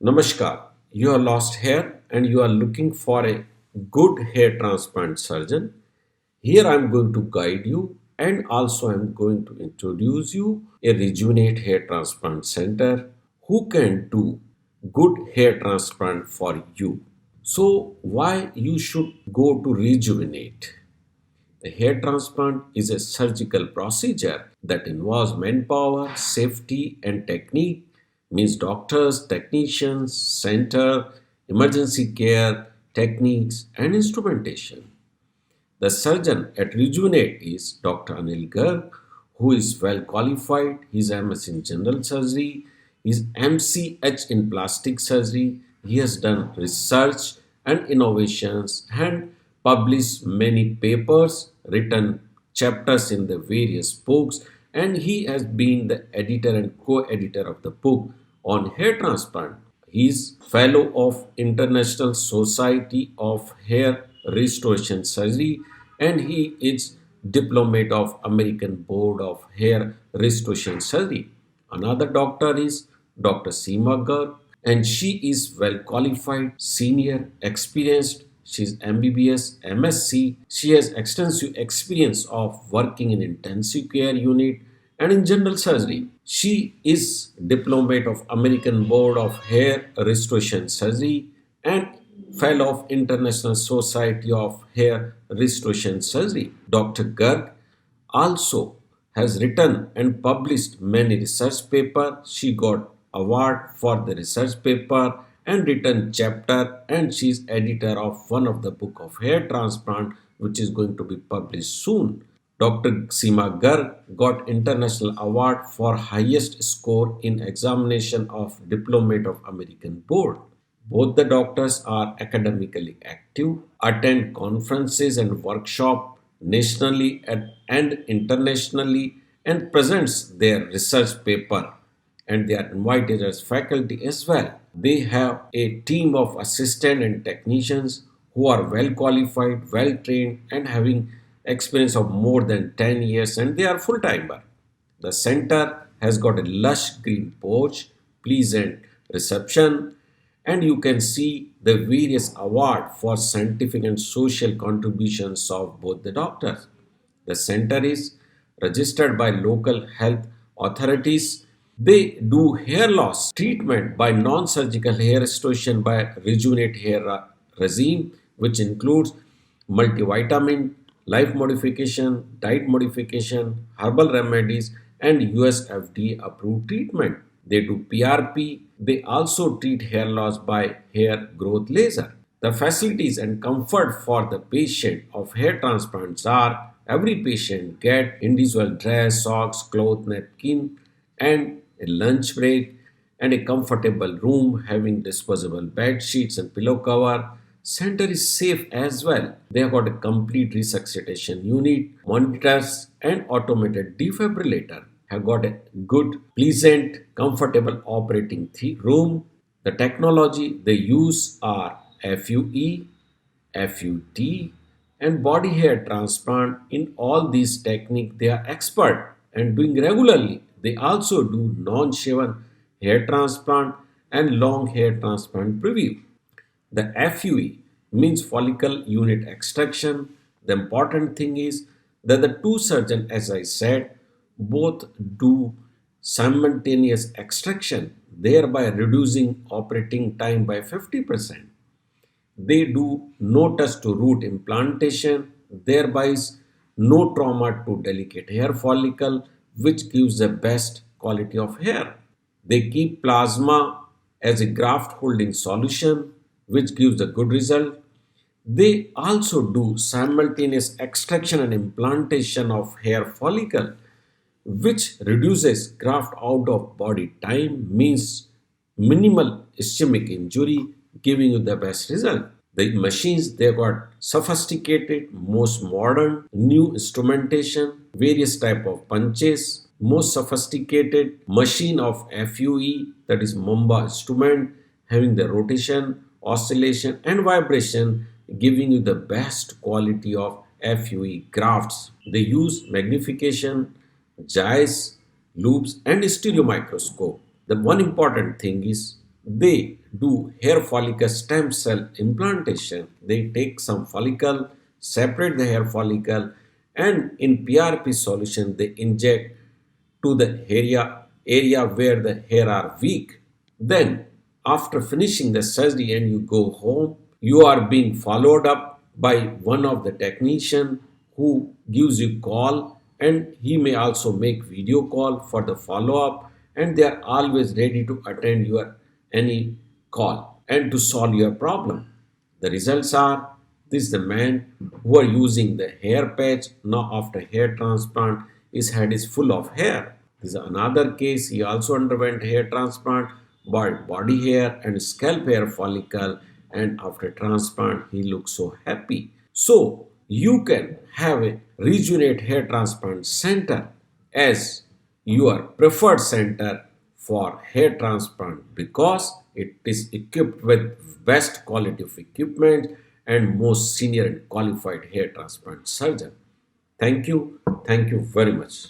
Namaskar. You have lost hair and you are looking for a good hair transplant surgeon. Here I am going to guide you and also I am going to introduce you a Rejuvenate Hair Transplant Center who can do good hair transplant for you. So why you should go to Rejuvenate? A hair transplant is a surgical procedure that involves manpower, safety, and technique, means doctors, technicians, center, emergency care, techniques, and instrumentation. The surgeon at Rejuvenate is Dr. Anil Garg, who is well qualified. He's MS in general surgery, he's MCH in plastic surgery. He has done research and innovations and published many papers, written chapters in the various books, and he has been the editor and co-editor of the book on hair transplant. He is fellow of International Society of Hair Restoration Surgery and he is diplomat of American Board of Hair Restoration Surgery. Another doctor is Dr. Seema Garg and she is well qualified, senior, experienced. She is MBBS, MSc. She has extensive experience of working in intensive care unit and in general surgery. She is diplomat of American Board of Hair Restoration Surgery and fellow of International Society of Hair Restoration Surgery. Dr. Garg also has written and published many research papers. She got award for the research paper and written chapter and she is editor of one of the book of hair transplant which is going to be published soon. Dr. Seema Garg got international award for highest score in examination of diplomat of American board. Both the doctors are academically active, attend conferences and workshops nationally and internationally and presents their research paper and they are invited as faculty as well. They have a team of assistant and technicians who are well qualified, well trained and having experience of more than 10 years and they are full timer. The center has got a lush green porch, pleasant reception, and you can see the various award for scientific and social contributions of both the doctors. The center is registered by local health authorities. They do hair loss treatment by non-surgical hair restoration by Rejuvenate Hair Regime, which includes multivitamin, life modification, diet modification, herbal remedies, and US FDA approved treatment. They do PRP. They also treat hair loss by hair growth laser. The facilities and comfort for the patient of hair transplants are every patient get individual dress, socks, cloth, napkin, and a lunch break and a comfortable room having disposable bed sheets and pillow cover. Center is safe as well. They have got a complete resuscitation unit, monitors, and automated defibrillator. Have got a good, pleasant, comfortable operating room. The technology they use are FUE, FUT, and body hair transplant. In all these techniques, they are expert and doing regularly. They also do non-shaven hair transplant and long hair transplant preview. The FUE means follicle unit extraction. The important thing is that the two surgeons, as I said, both do simultaneous extraction, thereby reducing operating time by 50%. They do no touch to root implantation, thereby no trauma to delicate hair follicle, which gives the best quality of hair. They keep plasma as a graft holding solution, which gives a good result. They also do simultaneous extraction and implantation of hair follicle, which reduces graft out of body time, means minimal ischemic injury, giving you the best result. The machines they got sophisticated, most modern, new instrumentation, various type of punches, most sophisticated machine of FUE, that is Mumba instrument, having the rotation, oscillation and vibration, giving you the best quality of FUE grafts. They use magnification, gyres, loops and stereo microscope. The one important thing is they do hair follicle stem cell implantation. They take some follicle, separate the hair follicle, and in PRP solution they inject to the area where the hair are weak. Then, after finishing the surgery and you go home, you are being followed up by one of the technician who gives you call, and he may also make video call for the follow up, and they are always ready to attend your any call and to solve your problem. The results are this: the man who are using the hair patch now after hair transplant, his head is full of hair. This is another case. He also underwent hair transplant, but body hair and scalp hair follicle, and after transplant he looks so happy. So you can have a Rejuvenate Hair Transplant Center as your preferred center for hair transplant because it is equipped with best quality of equipment and most senior and qualified hair transplant surgeon. Thank you. Thank you very much.